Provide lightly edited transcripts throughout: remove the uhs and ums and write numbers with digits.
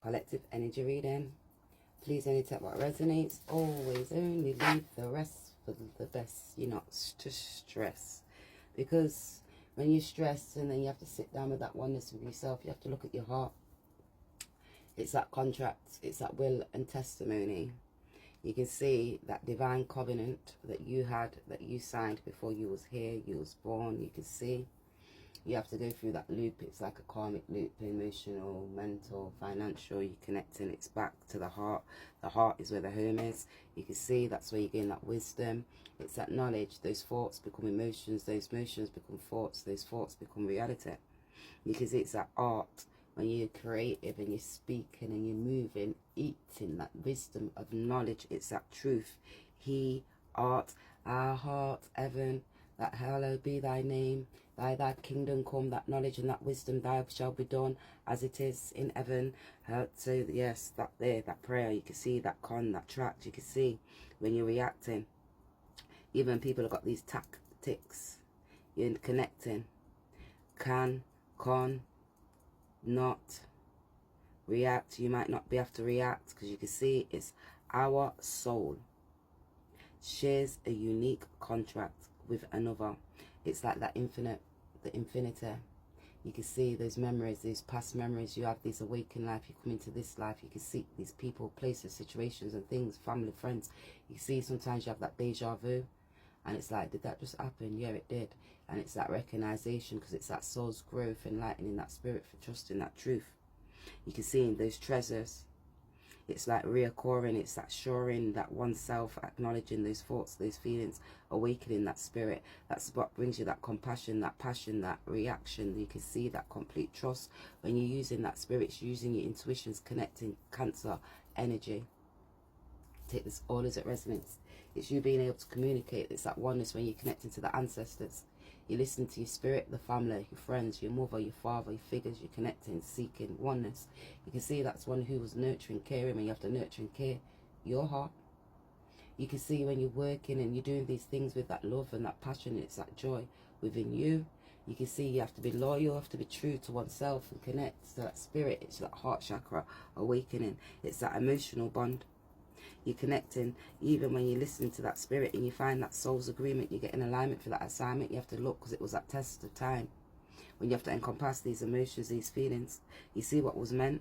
Collective energy reading. Please only take what resonates. Always only leave the rest for the best. You're not to stress. Because when you're stressed and then you have to sit down with that oneness with yourself, you have to look at your heart. It's that contract. It's that will and testimony. You can see that divine covenant that you had, that you signed before you was here, you was born. You can see you have to go through that loop. It's like a karmic loop, emotional, mental, financial. You're connecting. It's back to the heart. The heart is where the home is. You can see that's where you gain that wisdom. It's that knowledge. Those thoughts become emotions. Those emotions become thoughts. Those thoughts become reality. You can see it's that art. When you're creative and you're speaking and you're moving, eating that wisdom of knowledge, it's that truth. He, art, our heart, heaven, that hallowed be thy name, thy kingdom come, that knowledge and that wisdom, thy shall be done as it is in heaven. So yes, that there, that prayer, you can see that that tract, you can see when you're reacting. Even people have got these tactics, you're connecting, can, not react. You might not be able to react because you can see it's our soul shares a unique contract with another. It's like that infinite, the infinity. You can see those memories, these past memories. You have this awakened life. You come into this life. You can see these people, places, situations and things, family, friends. You see sometimes you have that deja vu. And it's like, did that just happen? Yeah, it did. And it's that recognition because it's that soul's growth, enlightening that spirit for trusting that truth. You can see in those treasures. It's like reoccurring. It's that shoring that oneself, acknowledging those thoughts, those feelings, awakening that spirit. That's what brings you that compassion, that passion, that reaction. You can see that complete trust. When you're using that spirit, you're using your intuitions, connecting Cancer energy. Take this all as it resonates. It's you being able to communicate. It's that oneness when you're connecting to the ancestors. You listen to your spirit, the family, your friends, your mother, your father, your figures. You're connecting, seeking oneness. You can see that's one who was nurturing, caring, and you have to nurture and care your heart. You can see when you're working and you're doing these things with that love and that passion, it's that joy within you. You can see you have to be loyal, you have to be true to oneself and connect to that spirit. It's that heart chakra awakening. It's that emotional bond. You're connecting even when you listen to that spirit and you find that soul's agreement. You get an alignment for that assignment. You have to look because it was that test of time when you have to encompass these emotions, these feelings. You see what was meant.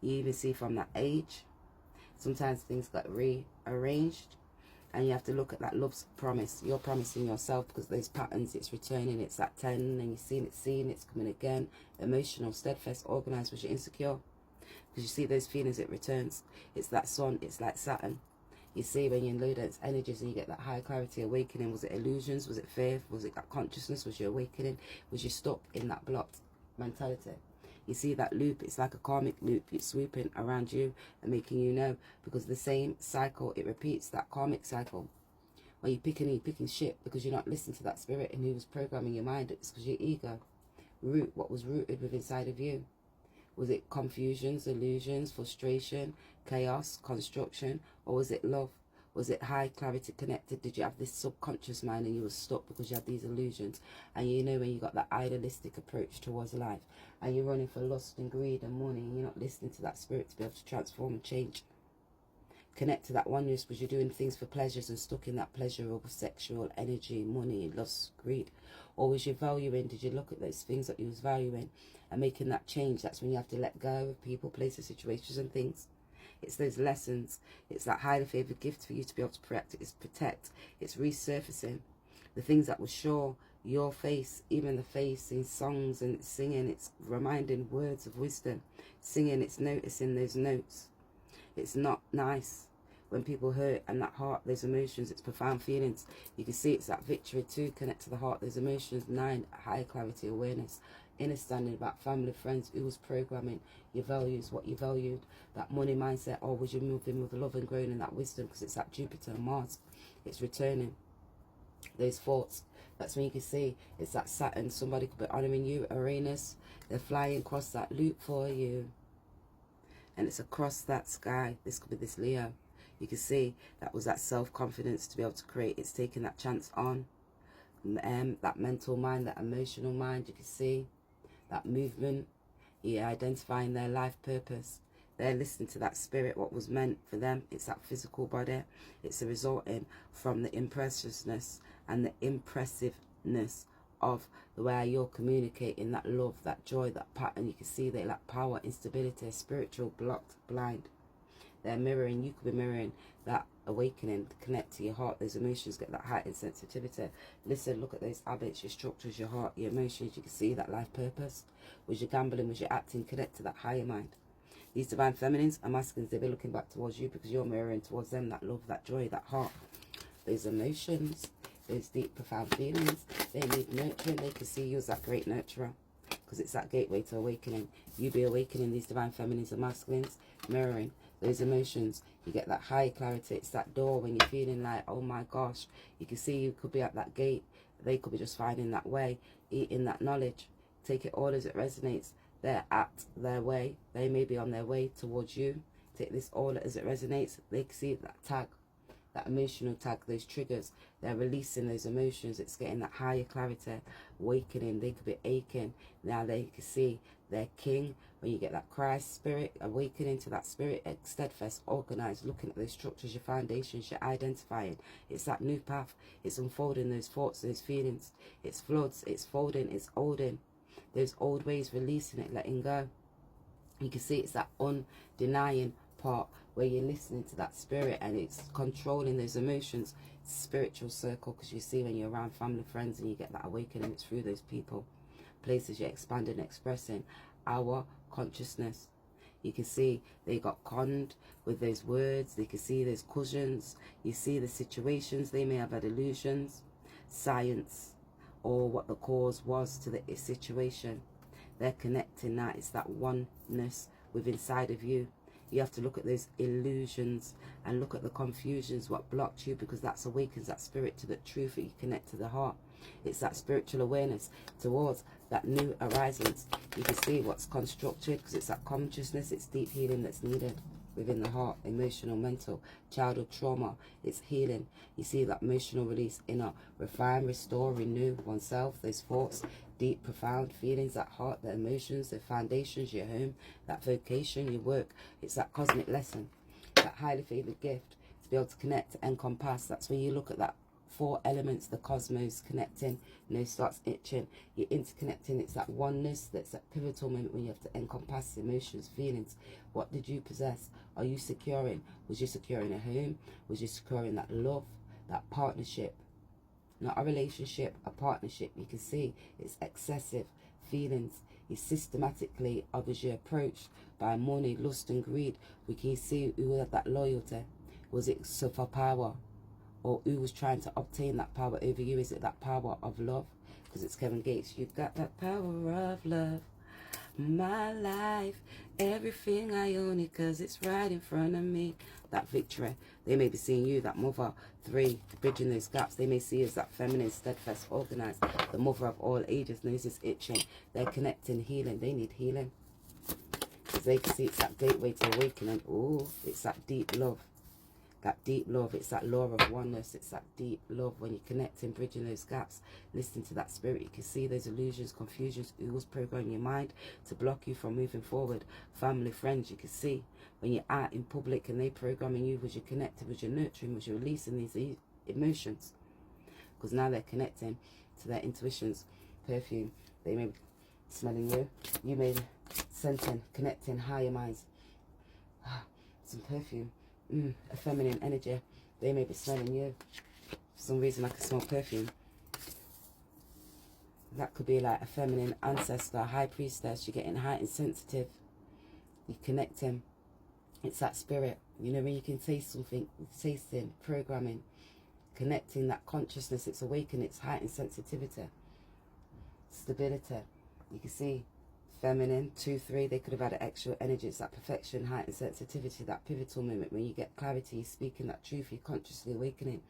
You even see from that age. Sometimes things got rearranged and you have to look at that love's promise. You're promising yourself because those patterns, it's returning. It's that 10 and you're seeing it's coming again. Emotional, steadfast, organized, was you're insecure. Because you see those feelings, it returns. It's that sun, it's like Saturn. You see when you're in low dense energies and you get that high clarity awakening. Was it illusions? Was it fear? Was it that consciousness? Was you awakening? Was you stuck in that blocked mentality? You see that loop, it's like a karmic loop. It's swooping around you and making you know. Because the same cycle, it repeats, that karmic cycle. When you're picking shit because you're not listening to that spirit and who was programming your mind. It's because your ego what was rooted within inside of you. Was it confusions, illusions, frustration, chaos, construction? Or was it love? Was it high clarity connected? Did you have this subconscious mind and you were stuck because you had these illusions? And you know when you got that idealistic approach towards life and you're running for lust and greed and money and you're not listening to that spirit to be able to transform and change. Connect to that oneness because you're doing things for pleasures and stuck in that pleasure over sexual energy, money, lust, greed. Or was you valuing, did you look at those things that you was valuing and making that change? That's when you have to let go of people, places, situations and things. It's those lessons. It's that highly favoured gift for you to be able to protect. It's resurfacing. The things that will show your face, even the face in songs and singing, it's reminding words of wisdom. Singing, it's noticing those notes. It's not nice when people hurt and that heart, those emotions, it's profound feelings. You can see it's that victory too, connect to the heart, those emotions. 9, high clarity awareness, understanding about family, friends, who was programming your values, what you valued, that money mindset, or was you moving with love and growing in that wisdom because it's that Jupiter and Mars. It's returning those thoughts. That's when you can see it's that Saturn, somebody could be honouring you, Uranus, they're flying across that loop for you. And it's across that sky. This could be this Leo. You can see that was that self-confidence to be able to create. It's taking that chance on. That mental mind, that emotional mind. You can see that movement. You're identifying their life purpose. They're listening to that spirit, what was meant for them. It's that physical body. It's a resulting from the impressiveness and the impressiveness of the way you're communicating that love, that joy, that pattern. You can see they lack power, instability, spiritual, blocked, blind. They're mirroring, you could be mirroring that awakening, connect to your heart. Those emotions get that heightened sensitivity. Listen, look at those habits, your structures, your heart, your emotions. You can see that life purpose. Was you gambling, was you acting? Connect to that higher mind. These divine feminines and masculines, they'll be looking back towards you because you're mirroring towards them that love, that joy, that heart. Those emotions, those deep, profound feelings, they need nurturing. They can see you as that great nurturer because it's that gateway to awakening. You be awakening these divine feminines and masculines, mirroring those emotions. You get that high clarity. It's that door when you're feeling like, oh my gosh, you can see you could be at that gate. They could be just finding that way, eating that knowledge. Take it all as it resonates. They're at their way. They may be on their way towards you. Take this all as it resonates. They can see that tag, that emotional tag, those triggers. They're releasing those emotions. It's getting that higher clarity, awakening. They could be aching. Now they can see their king. When you get that Christ spirit, awakening to that spirit, steadfast, organized, looking at those structures, your foundations, you're identifying. It's that new path. It's unfolding those thoughts, those feelings. It's floods, it's folding, it's holding. Those old ways, releasing it, letting go. You can see it's that undenying part where you're listening to that spirit and it's controlling those emotions. It's spiritual circle, because you see when you're around family, friends, and you get that awakening, it's through those people, places you're expanding, expressing our consciousness. You can see they got conned with those words. They can see those cushions. You see the situations. They may have had illusions, science, or what the cause was to the situation. They're connecting now. It's that oneness within inside of you. You have to look at those illusions and look at the confusions, what blocked you, because that's awakens that spirit to the truth that you connect to the heart. It's that spiritual awareness towards that new arisings. You can see what's constructed because it's that consciousness. It's deep healing that's needed within the heart, emotional, mental, childhood trauma. It's healing. You see that emotional release, inner, refine, restore, renew oneself, those thoughts, deep, profound feelings, that heart, the emotions, the foundations, your home, that vocation, your work. It's that cosmic lesson, that highly favored gift to be able to connect, encompass. That's where you look at that 4 elements, the cosmos connecting, starts itching, you're interconnecting. It's that oneness, that's that pivotal moment when you have to encompass emotions, feelings. What did you possess? Are you securing? Was you securing a home? Was you securing that love, that partnership? Not a relationship, a partnership. You can see it's excessive feelings. You systematically, obviously, approached by money, lust and greed. We can see who had that loyalty. Was it for power? Or who was trying to obtain that power over you? Is it that power of love? Because it's Kevin Gates. You've got that power of love. My life, everything I own it, because it's right in front of me. That victory. They may be seeing you, that mother. 3, bridging those gaps. They may see you as that feminine, steadfast, organized. The mother of all ages, noses itching. They're connecting, healing. They need healing. Because they can see it's that gateway to awakening. Oh, it's that deep love. That deep love, it's that law of oneness. It's that deep love when you connect and bridging those gaps. Listening to that spirit, you can see those illusions, confusions. Who was programming your mind to block you from moving forward? Family, friends, you can see when you're out in public and they programming you. Was you connected? Was you nurturing? Was you releasing these emotions? Because now they're connecting to their intuitions. Perfume, they may be smelling you. You may be scenting, connecting higher minds. Some perfume. A feminine energy. They may be smelling you. For some reason I can smell perfume. That could be like a feminine ancestor, high priestess. You're getting heightened sensitive. You're connecting. It's that spirit. You know, when you can taste something, tasting, programming, connecting that consciousness. It's awakening. It's heightened sensitivity. Stability. You can see feminine, 2, 3, they could have had an extra energy. It's that perfection, heightened sensitivity, that pivotal moment when you get clarity, you're speaking that truth, you're consciously awakening.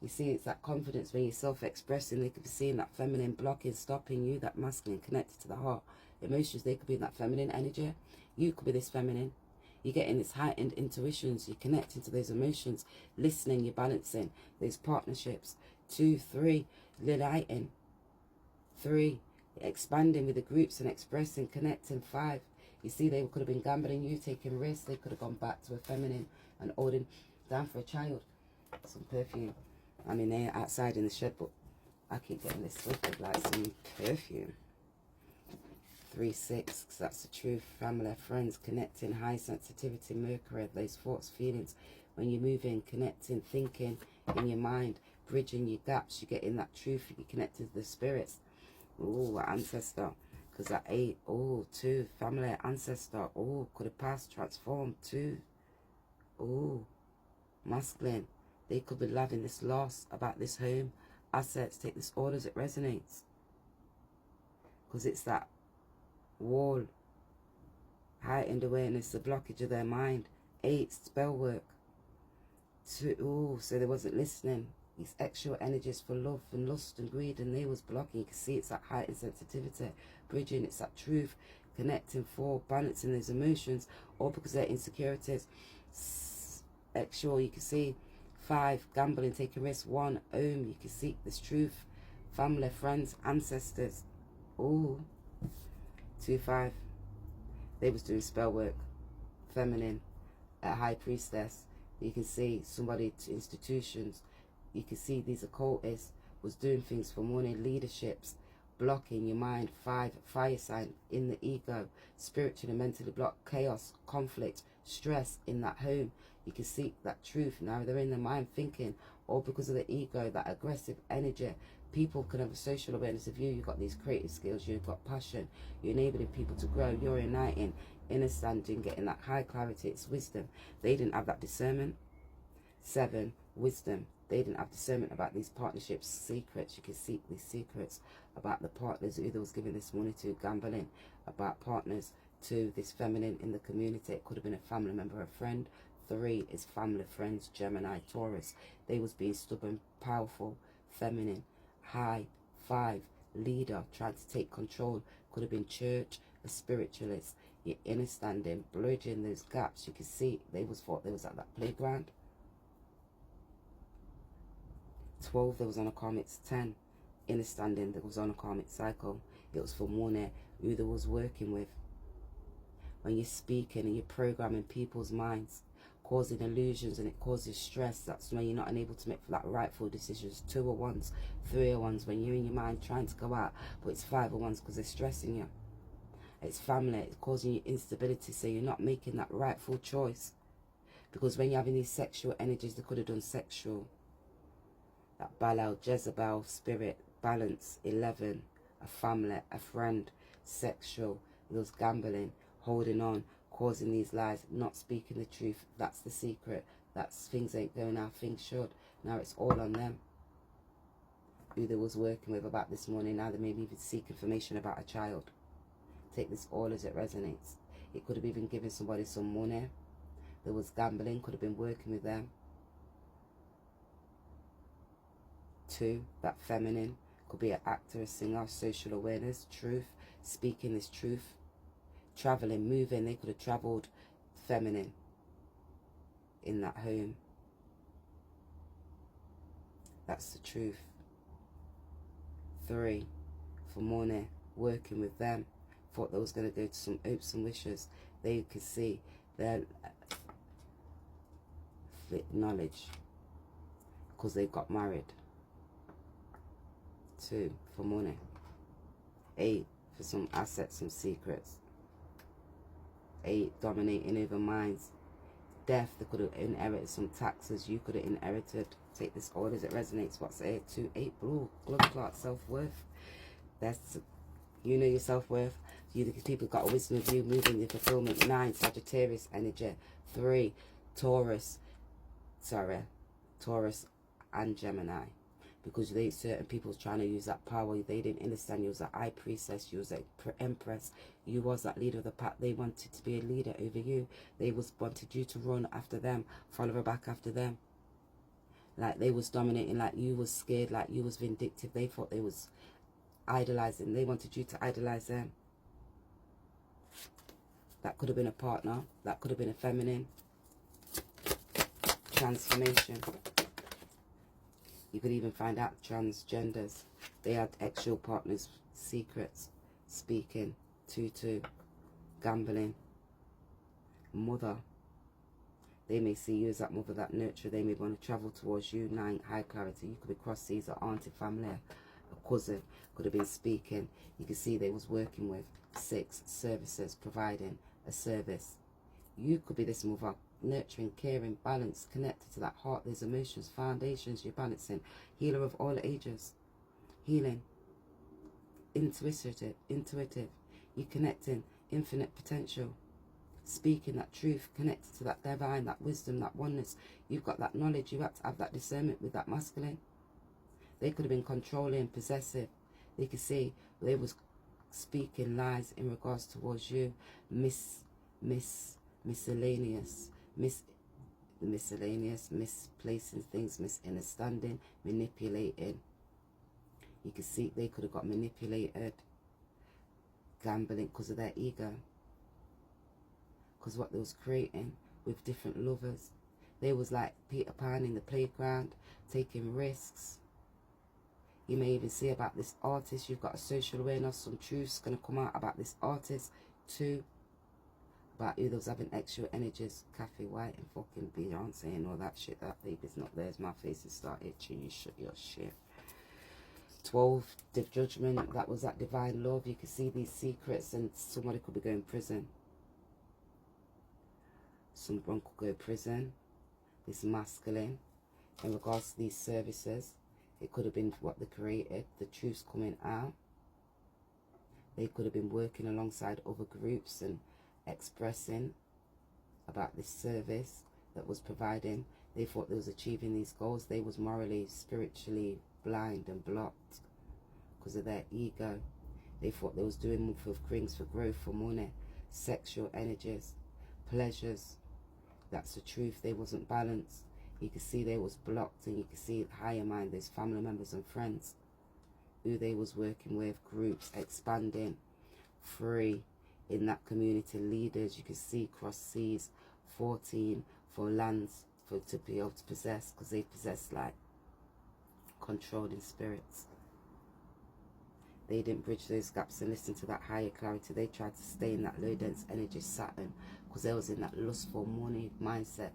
You see, it's that confidence when you're self-expressing. They could be seeing that feminine blocking, stopping you, that masculine connected to the heart. Emotions, they could be in that feminine energy. You could be this feminine. You're getting this heightened intuitions. You're connecting to those emotions, listening, you're balancing those partnerships. 2, 3, lighting. 3, expanding with the groups and expressing, connecting. 5, You see, they could have been gambling you, taking risks. They could have gone back to a feminine and holding down for a child. Some perfume. I mean, they're outside in the shed, but I keep getting this stuff with like some perfume. 3-6, because that's the truth. Family, friends, connecting, high sensitivity, Mercury, those thoughts, feelings. When you're moving, connecting, thinking in your mind, bridging your gaps, you get in that truth, you connect to the spirits. Oh, ancestor. Because that 8, oh, 2, family, ancestor. Oh, could have passed, transformed, 2. Oh, masculine. They could be loving this loss about this home. Assets, take this all as it resonates. Because it's that wall, heightened awareness, the blockage of their mind. 8, spell work. 2, oh, so they wasn't listening. These extra energies for love and lust and greed, and they was blocking. You can see it's that heightened sensitivity, bridging, it's that truth, connecting, 4, balancing those emotions, all because of their insecurities. Extra, you can see 5, gambling, taking risks. 1, you can seek this truth, family, friends, ancestors. Oh, 2, 5, they was doing spell work, feminine, a high priestess. You can see somebody to institutions. You can see these occultists was doing things for morning leaderships, blocking your mind. 5, fire sign, in the ego, spiritually and mentally blocked, chaos, conflict, stress in that home. You can seek that truth. Now they're in the mind thinking, all because of the ego, that aggressive energy. People can have a social awareness of you. You've got these creative skills. You've got passion. You're enabling people to grow. You're uniting, understanding, getting that high clarity. It's wisdom. They didn't have that discernment. 7, wisdom. They didn't have discernment about these partnerships, secrets. You can seek these secrets about the partners who they was giving this money to, gambling, about partners to this feminine in the community. It could have been a family member, a friend. 3 is family, friends, Gemini, Taurus. They was being stubborn, powerful, feminine, high. 5, leader, trying to take control. Could have been church, a spiritualist. Your understanding, bridging those gaps. You can see they was thought they was at that playground. 12, there was on a karmic. 10, understanding, that was on a karmic cycle. It was for money, who they was working with. When you're speaking and you're programming people's minds, causing illusions, and it causes stress, that's when you're not able to make that rightful decisions. 2 are 1s, 3 are 1s, when you're in your mind trying to go out, but it's 5 are 1s because they're stressing you. It's family, it's causing you instability, so you're not making that rightful choice. Because when you're having these sexual energies, they could have done sexual. That Balaam, Jezebel, spirit, balance. 11, a family, a friend, sexual, those gambling, holding on, causing these lies, not speaking the truth. That's the secret. That's things ain't going how things should. Now it's all on them. Who they was working with about this morning. Now they maybe even seek information about a child. Take this all as it resonates. It could have even given somebody some money. There was gambling, could have been working with them. 2, that feminine, could be an actor, a singer, social awareness, truth, speaking this truth, traveling, moving. They could have traveled, feminine, in that home. That's the truth. 3, for money, working with them. Thought they was going to go to some hopes and wishes. They could see their knowledge because they got married. 2, for money. 8, for some assets, some secrets. 8, dominating over minds. Death, they could have inherited some taxes. You could have inherited. Take this all as it resonates. What's 8? 2, 8, blue, blood clot, self-worth. That's, you know your self-worth. You, the people got a wisdom of you, moving your fulfillment. 9, Sagittarius energy. 3, Taurus. Taurus and Gemini. Because they, certain people's trying to use that power. They didn't understand you was a high priestess, you was a empress, you was that leader of the pack. They wanted to be a leader over you. They wanted you to run after them, follow her back after them. Like they was dominating, like you was scared, like you was vindictive. They thought they was idolizing. They wanted you to idolize them. That could have been a partner. That could have been a feminine. Transformation. You could even find out transgenders. They had actual partners, secrets, speaking, 2-2. gambling. Mother. They may see you as that mother, that nurturer. They may want to travel towards you. 9, high clarity. You could be cross seas or auntie, family, a cousin. Could have been speaking. You can see they was working with. 6, services, providing a service. You could be this mother, nurturing, caring, balanced, connected to that heart. There's emotions, foundations you're balancing. Healer of all ages. Healing. Intuitive. You're connecting infinite potential. Speaking that truth, connected to that divine, that wisdom, that oneness. You've got that knowledge. You have to have that discernment with that masculine. They could have been controlling, possessive. They could see they was speaking lies in regards towards you. Miscellaneous, misplacing things, misunderstanding, manipulating. You can see they could have got manipulated, gambling because of their ego. Because what they was creating with different lovers. They was like Peter Pan in the playground, taking risks. You may even see about this artist. You've got a social awareness, some truths going to come out about this artist too. About who those having extra energies. Kathy White and fucking Beyonce and all that shit. That baby's not there. My face is start itching. You shut your shit. 12, the judgment. That was that divine love. You can see these secrets and somebody could be going to prison. Someone could go to prison. This masculine. In regards to these services. It could have been what they created. The truths coming out. They could have been working alongside other groups and expressing about this service that was providing. They thought they was achieving these goals. They was morally, spiritually blind and blocked because of their ego. They thought they was doing for things, for growth, for money, sexual energies, pleasures. That's the truth. They wasn't balanced. You can see they was blocked, and you can see higher mind, there's family members and friends who they was working with, groups expanding, free in that community, leaders. You can see cross seas, 14 for lands, for to be able to possess, because they possess like controlling spirits. They didn't bridge those gaps and listen to that higher clarity. They tried to stay in that low dense energy Saturn, because they was in that lustful money mindset.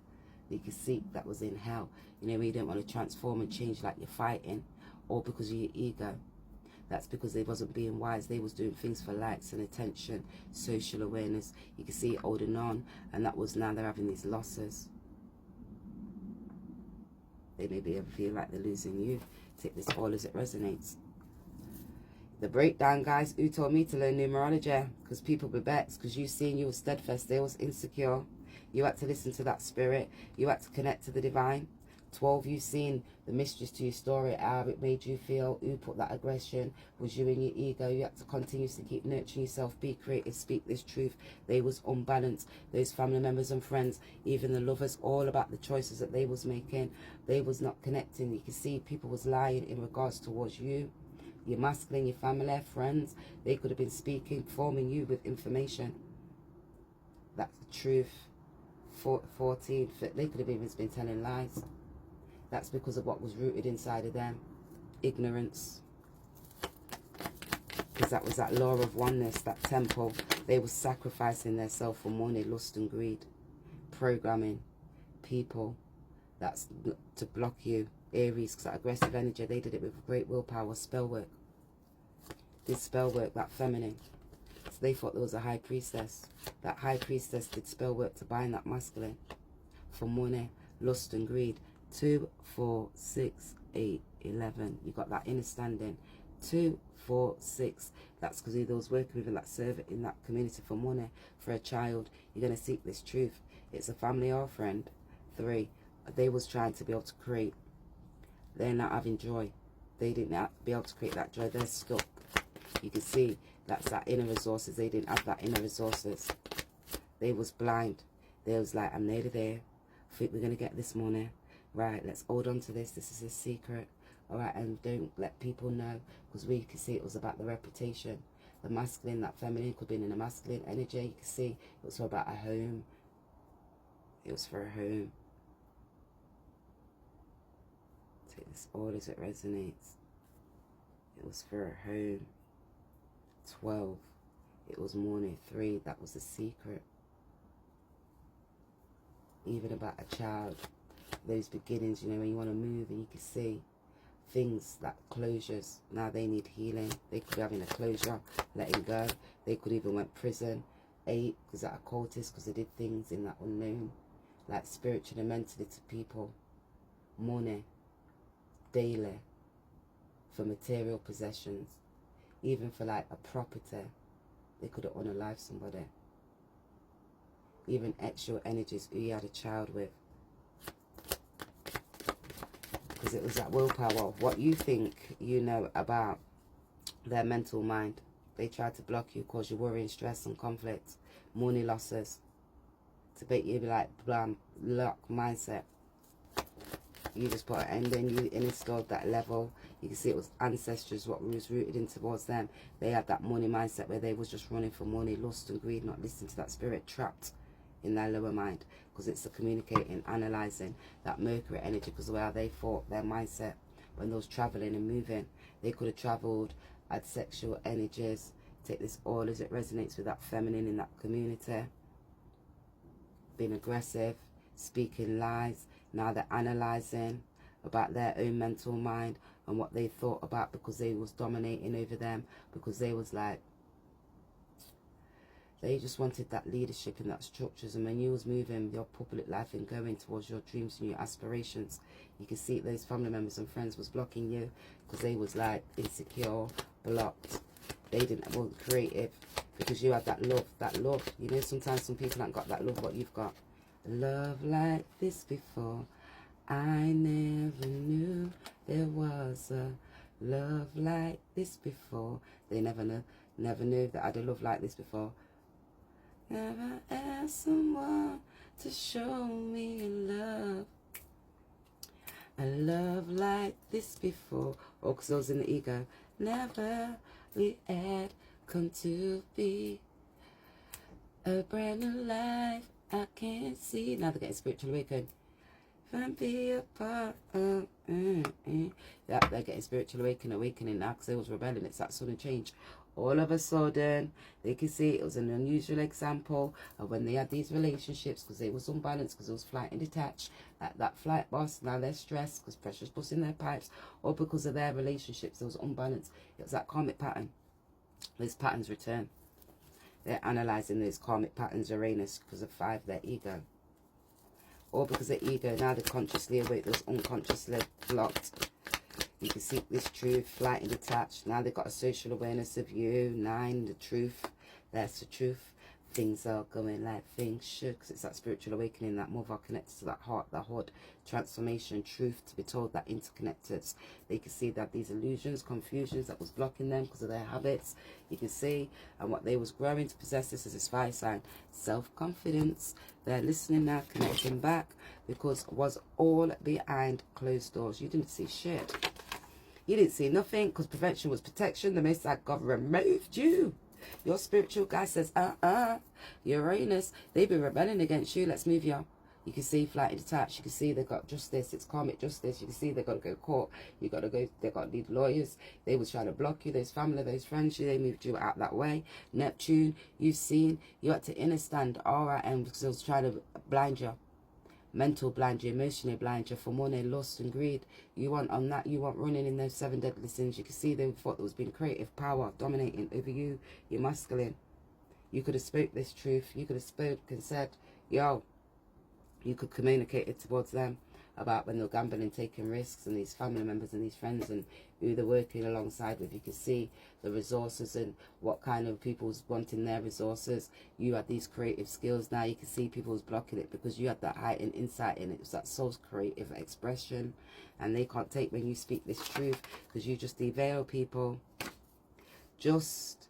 You can see that was in hell. You know, when you don't want to transform and change like you're fighting, or because of your ego. That's because they wasn't being wise. They was doing things for likes and attention, social awareness. You can see it holding on, and that was now they're having these losses. They maybe ever feel like they're losing you. Take this all as it resonates. The breakdown, guys. Who told me to learn numerology? Because people were vexed, because you seen you were steadfast. They was insecure. You had to listen to that spirit. You had to connect to the divine. 12, you seen the mysteries to your story, how it made you feel, who put that aggression, was you in your ego. You had to continuously keep nurturing yourself, be creative, speak this truth. They was unbalanced. Those family members and friends, even the lovers, all about the choices that they was making. They was not connecting. You can see people was lying in regards towards you. Your masculine, your family, friends. They could have been speaking, forming you with information. That's the truth. 14, they could have even been telling lies. That's because of what was rooted inside of them. Ignorance. Because that was that law of oneness, that temple. They were sacrificing their self for money, lust and greed. Programming people. That's to block you. Aries, because that aggressive energy, they did it with great willpower. Spell work. Did spell work, that feminine. So they thought there was a high priestess. That high priestess did spell work to bind that masculine. For money, lust and greed. 2, 4, 6, 8, 11. You got that inner standing. 2, 4, 6. That's because either was working with in that servant in that community for money, for a child. You're going to seek this truth. It's a family or a friend. 3, they was trying to be able to create. They're not having joy. They didn't be able to create that joy. They're stuck. You can see that's that inner resources. They didn't have that inner resources. They was blind. They was like, I'm nearly there. I think we're going to get this money. Right, let's hold on to this. This is a secret. All right, and don't let people know, because we can see it was about the reputation. The masculine, that feminine could be in a masculine energy. You can see it was about a home. It was for a home. Take this all as it resonates. It was for a home. 12. It was morning 3. That was the secret. Even about a child, those beginnings, you know, when you want to move and you can see things like closures. Now they need healing. They could be having a closure, letting go. They could even went prison. 8 was that a cultist because they did things in that unknown, like spiritually and mentally to people. Money, daily, for material possessions, even for like a property. They could have unalived somebody. Even extra energies who you had a child with. Because it was that willpower. What you think you know about their mental mind. They try to block you, cause you worry and stress and conflict. Money losses. To make you be like, blam, lock mindset. You just put an end in. You installed that level. You can see it was ancestors, what was rooted in towards them. They had that money mindset where they was just running for money, lust and greed, not listening to that spirit, trapped in their lower mind. Because it's the communicating, analysing that Mercury energy. Because the way how they thought, their mindset, when they was travelling and moving, they could have travelled, had sexual energies. Take this all as it resonates with that feminine in that community. Being aggressive, speaking lies. Now they're analysing about their own mental mind and what they thought about, because they was dominating over them, because they was like, they just wanted that leadership and that structures. And when you was moving your public life and going towards your dreams and your aspirations, you can see those family members and friends was blocking you because they was like insecure, blocked. They didn't want creative because you had that love, You know, sometimes some people ain't got that love what you've got. Love like this before. I never knew there was a love like this before. They never knew that I had a love like this before. Never asked someone to show me love. A love like this before. Oh, because I was in the ego. Never we had come to be a brand new life I can't see. Now they're getting spiritual awakening. If I be a part of yeah, they're getting spiritual awakening now because they was rebelling. It's that sudden change. All of a sudden, they can see it was an unusual example of when they had these relationships because they was unbalanced, because it was flight and detached. That flight boss, now they're stressed because pressure's busting their pipes, or because of their relationships, there was unbalance. It was that karmic pattern. These patterns return. They're analysing those karmic patterns, Uranus, because of 5, their ego. Or because of ego, now they're consciously awake, those unconsciously blocked. You can seek this truth, flight and detached. Now they've got a social awareness of you. 9, the truth. That's the truth. Things are going like things should, because it's that spiritual awakening, that mother connected to that heart, that heart transformation, truth to be told, that interconnected. They can see that these illusions, confusions that was blocking them because of their habits. You can see, and what they was growing to possess, this is this fire sign, self-confidence. They're listening now, connecting back, because it was all behind closed doors. You didn't see shit. You didn't see nothing, because prevention was protection. The Most High God removed you. Your spiritual guy says, Uranus, they've been rebelling against you. Let's move you. You can see flight and detached. You can see they've got justice. It's karmic justice. You can see they've got to go to court. You got to go. They got to need lawyers. They was trying to block you. Those family, those friends. They moved you out that way. Neptune, you've seen. You had to inner stand. RIM, because they was trying to blind you. Mental blind you, emotionally blind you for money, lust and greed. You want on that, you want running in those 7 deadly sins. You can see they thought there was being creative power dominating over you, you're masculine. You could have spoke this truth. You could have spoke and said, yo, you could communicate it towards them about when they're gambling, taking risks, and these family members and these friends and who they're working alongside with. You can see the resources and what kind of people's wanting their resources. You had these creative skills. Now you can see people's blocking it because you had that heightened insight in it. It was that soul's creative expression, and they can't take when you speak this truth because you just derail people. Just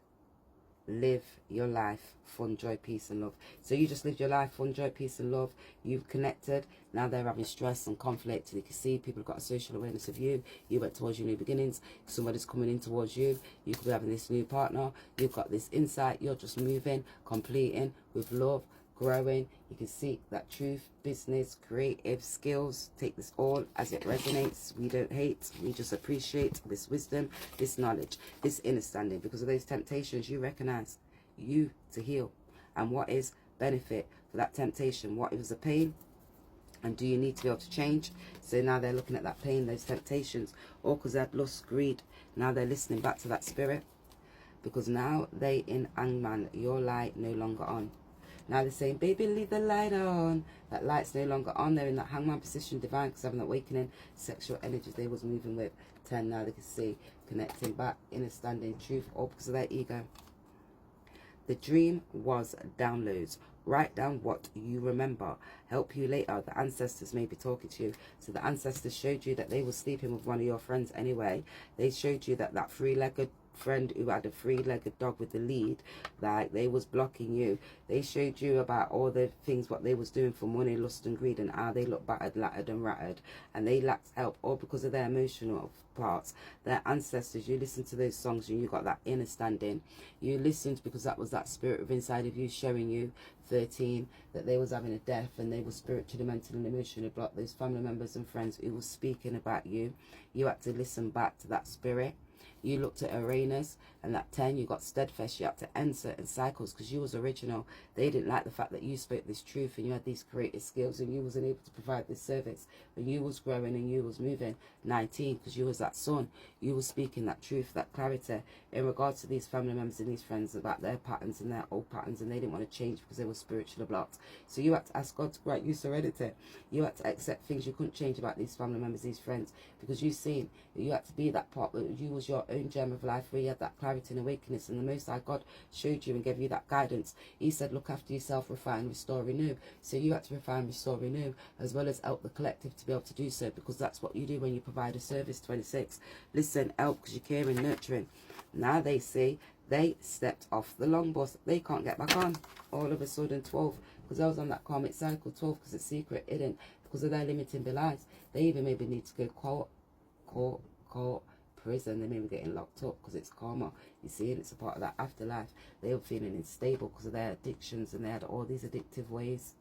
live your life, fun, joy, peace and love. So you just lived your life, fun, joy, peace and love. You've connected. Now they're having stress and conflict. You can see people have got a social awareness of you. You went towards your new beginnings. Somebody's coming in towards you. You could be having this new partner. You've got this insight. You're just moving, completing with love, growing. You can seek that truth, business, creative skills. Take this all as it resonates. We don't hate. We just appreciate this wisdom, this knowledge, this understanding. Because of those temptations, you recognize. you to heal. And what is benefit for that temptation? What was the pain? And do you need to be able to change? So now they're looking at that pain, those temptations, all because they had lust, greed. Now they're listening back to that spirit, because now they in Hangman, your light no longer on. Now they're saying, baby, leave the light on. That light's no longer on. They're in that Hangman position, divine, because having that awakening, sexual energies they was moving with. 10, now they can see, connecting back, inner standing, truth, all because of their ego. The dream was downloads. Write down what you remember. Help you later. The ancestors may be talking to you. So the ancestors showed you that they were sleeping with one of your friends anyway. They showed you that that three-legged friend who had a three-legged dog with the lead, like they was blocking you. They showed you about all the things what they was doing for money, lust and greed, and how they looked battered, lattered and rattered, and they lacked help, all because of their emotional parts. Their ancestors, you listened to those songs and you got that inner standing. You listened because that was that spirit within inside of you showing you 13 that they was having a death, and they were spiritually, mentally and emotionally blocked. Those family members and friends who was speaking about you, you had to listen back to that spirit. You looked at Uranus and that 10, you got steadfast. You had to end certain cycles because you was original. They didn't like the fact that you spoke this truth and you had these creative skills and you wasn't able to provide this service. When you was growing and you was moving, 19, because you was that sun, you was speaking that truth, that clarity in regards to these family members and these friends about their patterns and their old patterns, and they didn't want to change because they were spiritually blocked. So you had to ask God to grant you serenity. You had to accept things you couldn't change about these family members, these friends, because you've seen that you had to be that part where you was your own gem of life, where you had that clarity and awakeness, and the Most High God showed you and gave you that guidance. He said, look after yourself, refine, restore, renew. So you had to refine, restore, renew, as well as help the collective to be able to do so, because that's what you do when you provide a service. 26, listen, help, because you're caring, nurturing. Now they see they stepped off the long bus. They can't get back on. All of a sudden, 12, because I was on that karmic cycle. 12, because it's secret, hidden, because of their limiting beliefs. They even maybe need to go court, prison. They may be getting locked up because it's karma. You see, and it's a part of that afterlife. They were feeling unstable because of their addictions, and they had all these addictive ways.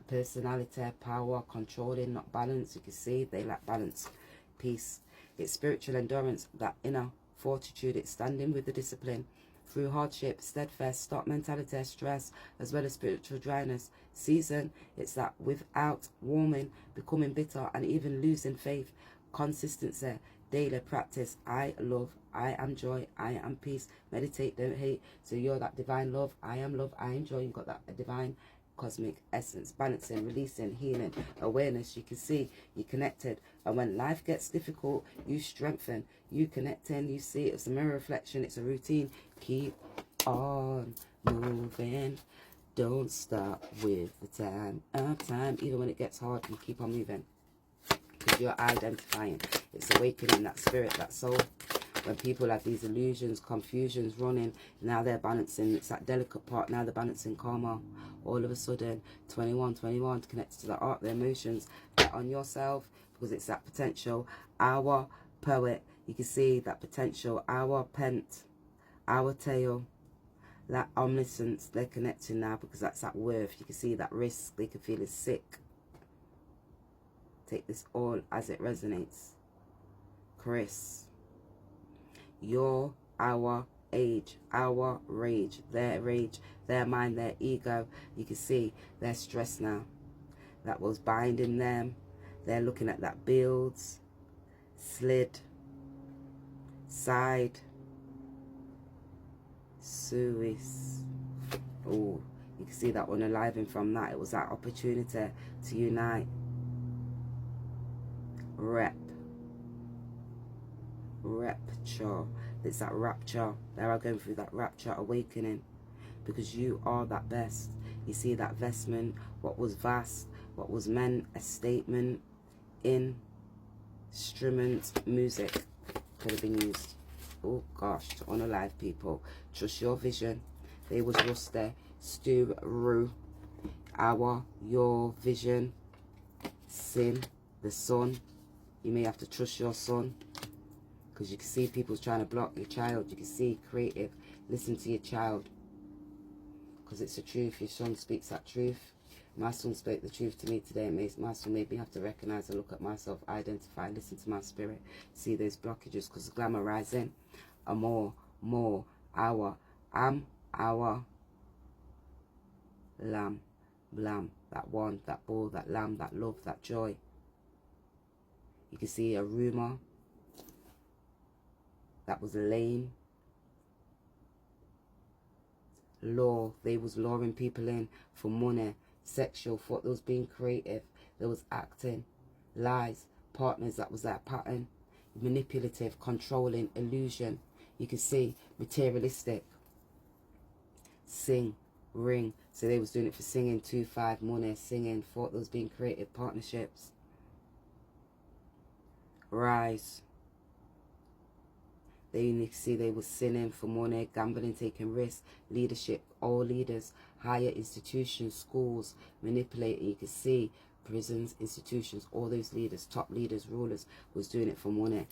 Personality, power, controlling, not balance. You can see they lack balance. Peace. It's spiritual endurance, that inner fortitude. It's standing with the discipline through hardship, steadfast, stop mentality, stress, as well as spiritual dryness. Season, it's that without warming, becoming bitter, and even losing faith. Consistency, daily practice. I love, I am joy, I am peace. Meditate, don't hate. So you're that divine love. I am love, I am joy. You've got that divine cosmic essence, balancing, releasing, healing, awareness. You can see you're connected, and when life gets difficult, you strengthen, you connecting. You see it's a mirror reflection, it's a routine. Keep on moving, don't stop with the time of time. Even when it gets hard, you keep on moving, because you're identifying. It's awakening that spirit, that soul. When people have these illusions, confusions running, now they're balancing. It's that delicate part. Now they're balancing karma. All of a sudden, 21, connected to the art, the emotions. Bet on yourself, because it's that potential. Our poet, you can see that potential. Our pent, our tail, that omniscience. They're connecting now, because that's that worth. You can see that risk. They can feel it's sick. Take this all as it resonates. Chris. You're our age, our rage, their mind, their ego. You can see they're stressed now. That was binding them. They're looking at that builds, slid, side, Suis. Oh, you can see that one aliving from that. It was that opportunity to unite. Rapture. It's that rapture. They are going through that rapture awakening, because you are that best. You see that vestment, what was vast, what was meant, a statement, instrument, music could have been used. Oh gosh, to unalive people. Trust your vision. They was rusty, stew, rue. Your vision, sin, the sun. You may have to trust your son, because you can see people's trying to block your child. You can see creative. Listen to your child, because it's the truth. Your son speaks that truth. My son spoke the truth to me today. My son made me have to recognize and look at myself, identify, listen to my spirit, see those blockages, because the glamour rising. More, our. I'm Our lamb, lamb, that one, that bull, that lamb, that love, that joy. You can see a rumor that was lame. Law, they was luring people in for money, sexual, thought they was being creative, they was acting, lies, partners, that was their pattern, manipulative, controlling, illusion. You can see materialistic, sing, ring, so they was doing it for singing, 2-5, money, singing, thought they was being creative, partnerships. Rise, you can see they were sinning for money, gambling, taking risks, leadership, all leaders, higher institutions, schools, manipulating. You can see prisons, institutions, all those leaders, top leaders, rulers, was doing it for money.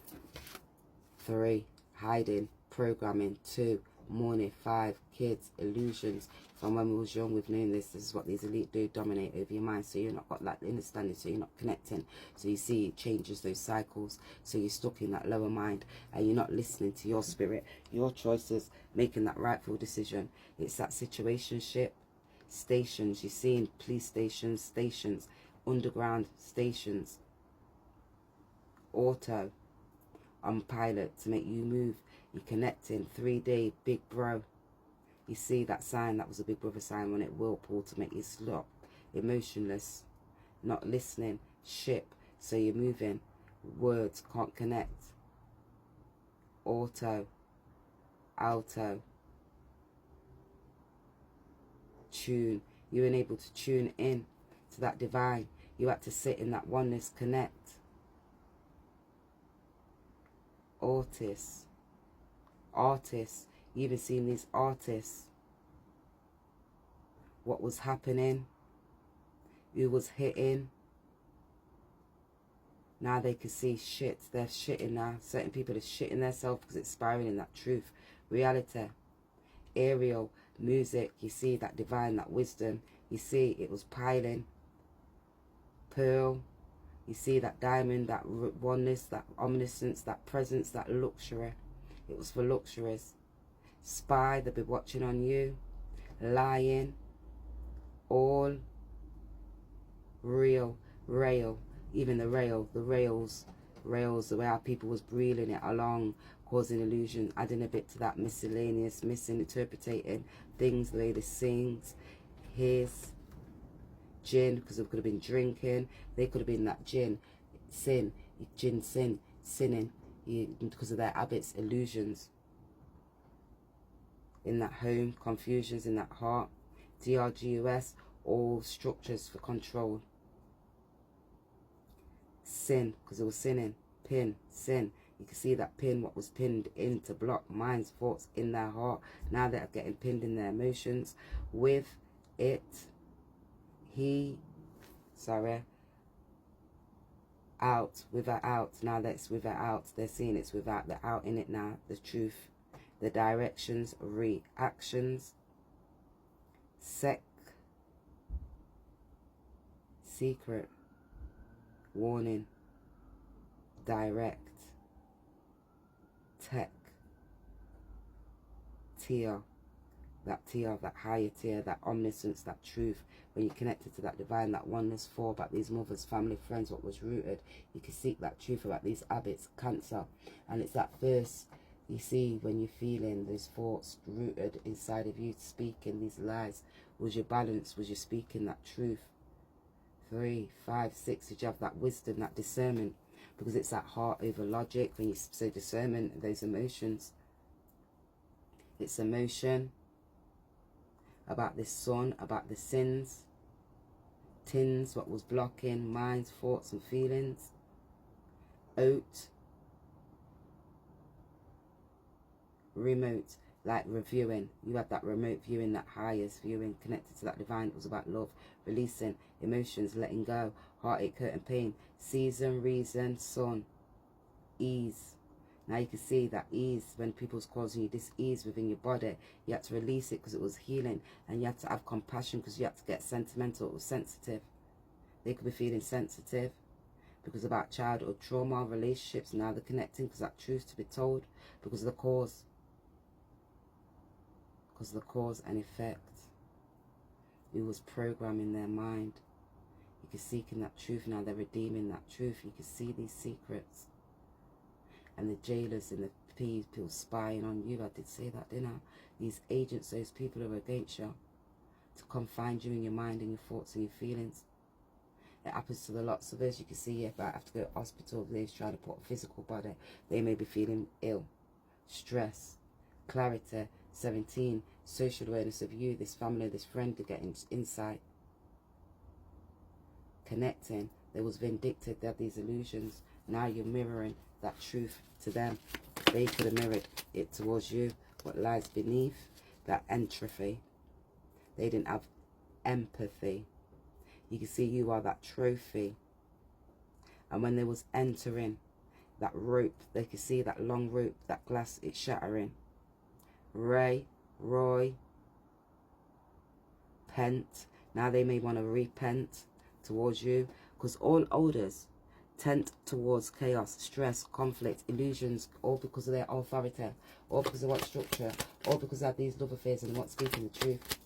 3, hiding, programming. 2, money. 5, kids, illusions. From when we was young, we've known this is what these elite do, dominate over your mind, so you're not got that understanding, so you're not connecting. So you see it changes those cycles, so you're stuck in that lower mind, and you're not listening to your spirit, your choices, making that rightful decision. It's that situationship. Stations, you're seeing police stations, stations, underground stations. Auto, on pilot, to make you move. You're connecting. 3D, big bro. You see that sign, that was a big brother sign when it whirlpool to make you stop. Emotionless, not listening, ship, so you're moving. Words can't connect. Auto, alto, tune. You weren't able to tune in to that divine. You had to sit in that oneness, connect. Artists, you even seen these artists, what was happening, who was hitting. Now they can see shit, they're shitting now. Certain people are shitting themselves because it's spiraling that truth, reality. Aerial, music, you see that divine, that wisdom. You see it was piling. Pearl, you see that diamond, that oneness, that omniscience, that presence, that luxury. It was for luxuries. Spy, they'll be watching on you. Lying, all real, rail, even the rails, the way our people was breathing it along, causing illusion, adding a bit to that miscellaneous, misinterpreting things, the way they sings, hears, gin, because they could have been drinking, they could have been that gin, sin, sinning, because of their habits, illusions. In that home, confusions in that heart. DRGUS, all structures for control. Sin, because it was sinning. Pin, sin. You can see that pin, what was pinned in to block minds, thoughts in their heart. Now they're getting pinned in their emotions. With it, out, with her out. Now that's with her out. They're seeing it's without, they're out in it now. The truth. The directions, reactions, secret, warning, direct, tech, tier, that higher tier, that omniscience, that truth. When you're connected to that divine, that oneness, for about these mothers, family, friends, what was rooted, you can seek that truth about these habits, cancer. And it's that first, you see, when you're feeling those thoughts rooted inside of you, speaking these lies. Was your balance? Was you speaking that truth? 3, 5, 6, did you have that wisdom, that discernment? Because it's that heart over logic. When you say discernment, those emotions. It's emotion about this sun, about the sins. Tins, what was blocking minds, thoughts and feelings. Oat, remote, like reviewing. You had that remote viewing, that highest viewing, connected to that divine. It was about love, releasing emotions, letting go, heartache, hurt and pain. Season, reason, sun, ease. Now you can see that ease, when people's causing you this ease within your body, you had to release it because it was healing, and you had to have compassion because you had to get sentimental. It was sensitive. They could be feeling sensitive because about childhood trauma, relationships. Now they're connecting because that truth to be told, because of the cause. because the cause and effect. It was programming their mind. You can seek in that truth. Now they're redeeming that truth. You can see these secrets. And the jailers and the people spying on you. I did say that, didn't I? These agents, those people who are against you, to come find you in your mind and your thoughts and your feelings. It happens to the lots of us. You can see if I have to go to hospital, they're trying to put a physical body. They may be feeling ill, stress, clarity, 17, social awareness of you, this family, this friend, to get insight. Connecting. They was vindictive. They had these illusions. Now you're mirroring that truth to them. They could have mirrored it towards you. What lies beneath that entropy. They didn't have empathy. You can see you are that trophy. And when they was entering that rope, they could see that long rope, that glass, it's shattering. Roy, pent. Now they may want to repent towards you, because all odors tend towards chaos, stress, conflict, illusions, all because of their authority, all because they want structure, all because they have these love affairs and they want speaking the truth,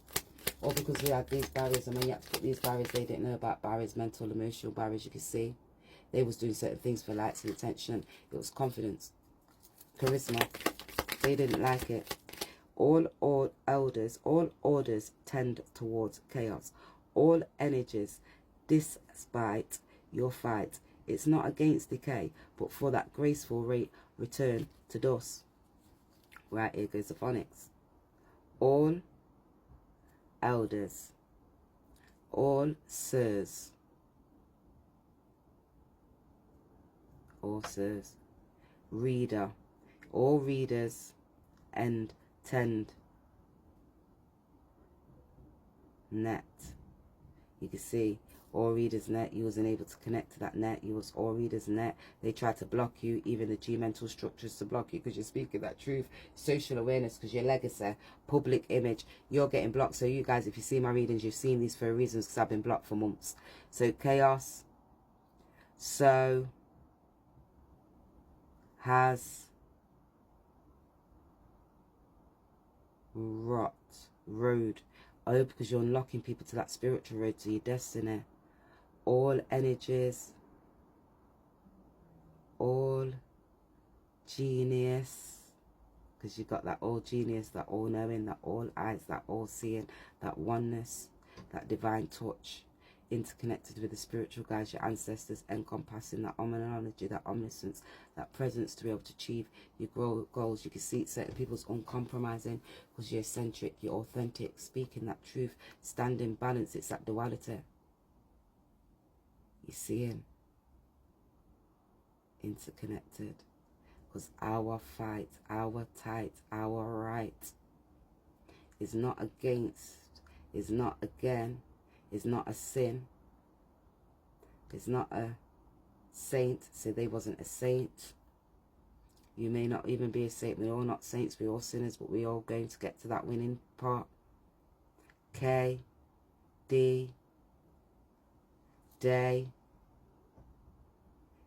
all because they have these barriers. And when you have to put these barriers, they didn't know about barriers, mental, emotional barriers. You can see they was doing certain things for likes and attention. It was confidence, charisma. They didn't like it. All orders tend towards chaos. All energies, despite your fight, it's not against decay, but for that graceful return to dust. Right, here goes the phonics. All elders, all sirs, reader, all readers, and tend net. You can see all readers net. You wasn't able to connect to that net. You was all readers net. They tried to block you, even the G mental structures to block you, because you're speaking that truth. Social awareness, because your legacy, public image, you're getting blocked. So you guys, if you see my readings, you've seen these for reasons, because I've been blocked for months. So chaos, so has road. Oh, because you're unlocking people to that spiritual road, to your destiny. All energies, all genius, because you got that all genius, that all knowing, that all eyes, that all seeing, that oneness, that divine touch, interconnected with the spiritual guides, your ancestors, encompassing that omnology, that omniscience, that presence to be able to achieve your goals. You can see certain people's uncompromising, because you're eccentric, you're authentic, speaking that truth, standing balance. It's that duality. You're seeing interconnected, because our fight, our tight, our right is not against, is not again, is not a sin, is not a saint. So they wasn't a saint. You may not even be a saint. We're all not saints, we're all sinners, but we're all going to get to that winning part. K, D, day.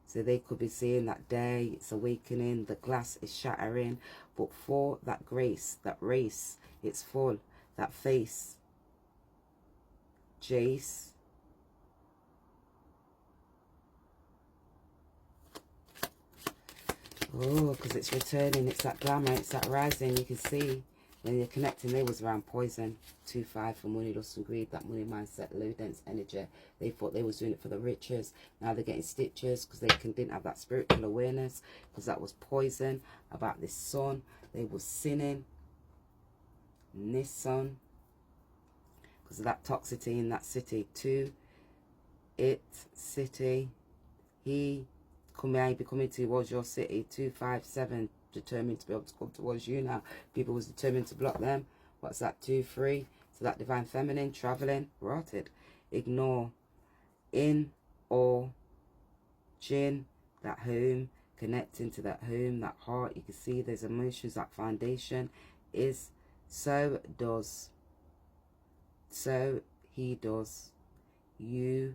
So they could be seeing that day, it's awakening, the glass is shattering. But for that grace, that race, it's full. That face, Jace. Oh, because it's returning, it's that glamour, it's that rising. You can see when you're connecting, they was around poison. 2-5 for money, lust and greed, that money mindset, low dense energy. They thought they was doing it for the riches. Now they're getting stitches because they didn't have that spiritual awareness, because that was poison about this sun. They was sinning in this sun because of that toxicity in that city. City, he may be coming towards your city. 2-5-7, determined to be able to come towards you now. People was determined to block them. What's that? 2-3. So that divine feminine, traveling, rotted. Ignore. In or Jin, that home, connecting to that home, that heart. You can see there's emotions, that foundation is so does. So he does. You're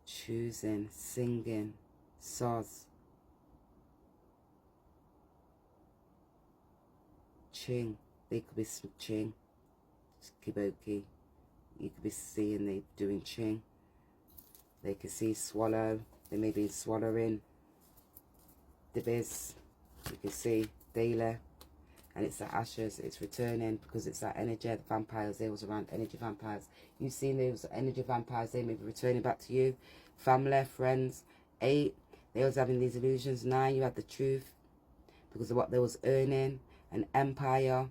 choosing, singing, soz. ching. They could be ching. Kiboki. You could be seeing they doing ching. They could see swallow. They may be swallowing. The biz. You can see daily. And it's the ashes. It's returning because it's that energy. The vampires. They was around energy vampires. You've seen those energy vampires. They may be returning back to you. Family, friends. 8. They was having these illusions. 9. You had the truth. Because of what they was earning. An empire.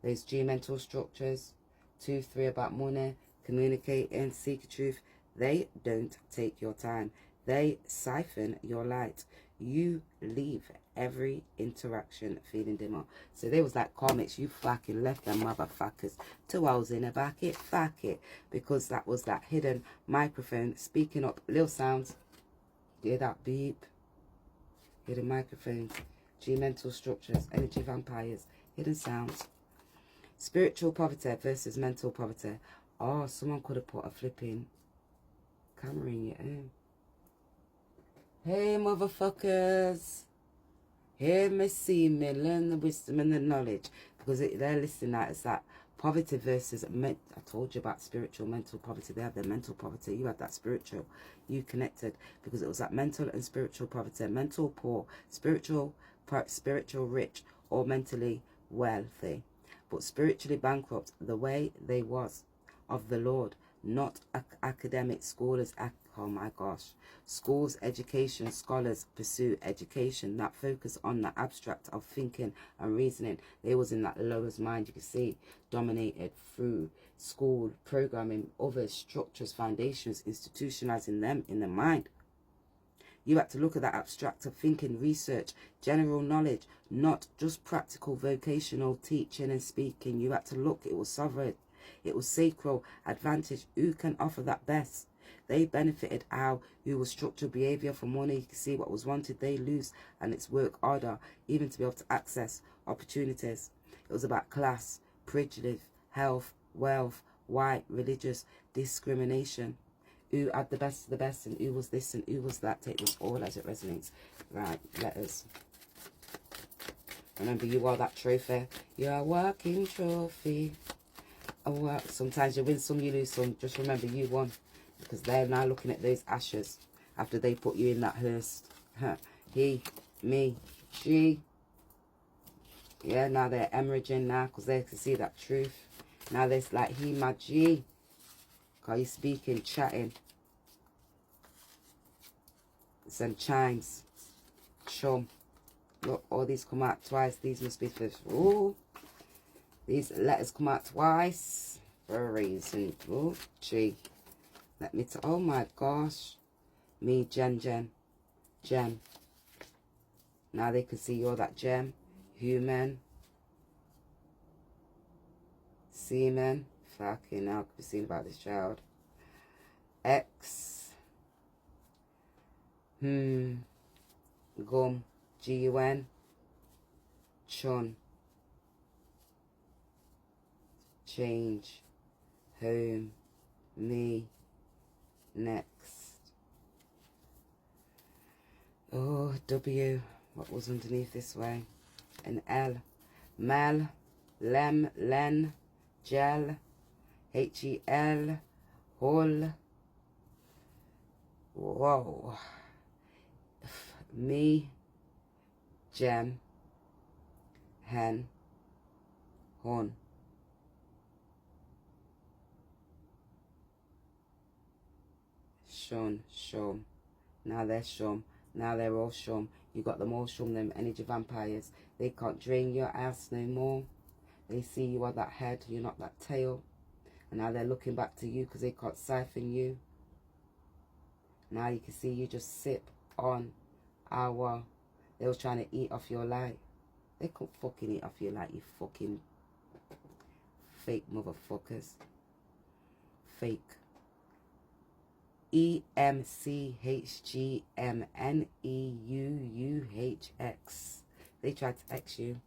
Those G mental structures. 2, 3 about money. Communicating. Seek truth. They don't take your time. They siphon your light. You leave every interaction feeling dimmer. So they was like comics. You fucking left them motherfuckers 2 hours in the back it. Fuck it. Because that was that hidden microphone speaking up little sounds. Hear that beep? Hidden microphones. G mental structures. Energy vampires. Hidden sounds. Spiritual poverty versus mental poverty. Oh, someone could have put a flipping camera in your own. Hey, motherfuckers. Hear me, see me, learn the wisdom and the knowledge. Because they're listening at it's that poverty versus... I told you about spiritual, mental poverty. They have their mental poverty. You had that spiritual. You connected. Because it was that mental and spiritual poverty. Mental poor, spiritual rich, or mentally wealthy. But spiritually bankrupt the way they was of the Lord. Not academic scholars. Oh my gosh. Schools, education, scholars pursue education that focus on the abstract of thinking and reasoning. They was in that lowest mind, you can see, dominated through school, programming, other structures, foundations, institutionalizing them in the mind. You had to look at that abstract of thinking, research, general knowledge, not just practical vocational teaching and speaking. You had to look, it was sovereign. It was sacral advantage. Who can offer that best? They benefited how who was structured behavior for money. You can see what was wanted, they lose, and it's work harder, even to be able to access opportunities. It was about class, privilege, health, wealth, white, religious, discrimination. Who had the best of the best, and who was this and who was that. Take this all as it resonates. Right, letters. Remember, you are that trophy. You're a walking trophy. Sometimes you win some, you lose some. Just remember, you won. Because they're now looking at those ashes after they put you in that hearse. He, me, she. Yeah, now they're hemorrhaging now because they can see that truth. Now there's like he, my G. Because you're speaking, chatting. Some chimes. Chum. Look, all these come out twice. These must be for... Ooh. These letters come out twice. For a reason. Ooh, G. Let me oh my gosh. Me, Gem. Now they can see you're that gem. Human. Semen. Fucking hell, could be seen about this child. X. Gum. Gun. Chun. Change. Home. Me. Next. Oh, W. What was underneath this way? An L. Mel. Lem. Len. Gel. H-E-L. Hull. Whoa. Me. Gem. Hen. Hun. Shum. Now they're shum. Now they're all shum. You got them all shum, them energy vampires. They can't drain your ass no more. They see you are that head, you're not that tail. And now they're looking back to you because they can't siphon you. Now you can see you just sip on our... They was trying to eat off your light. They couldn't fucking eat off your light, you fucking fake motherfuckers. Fake. EMCHGMNEUUHX. They tried to X you.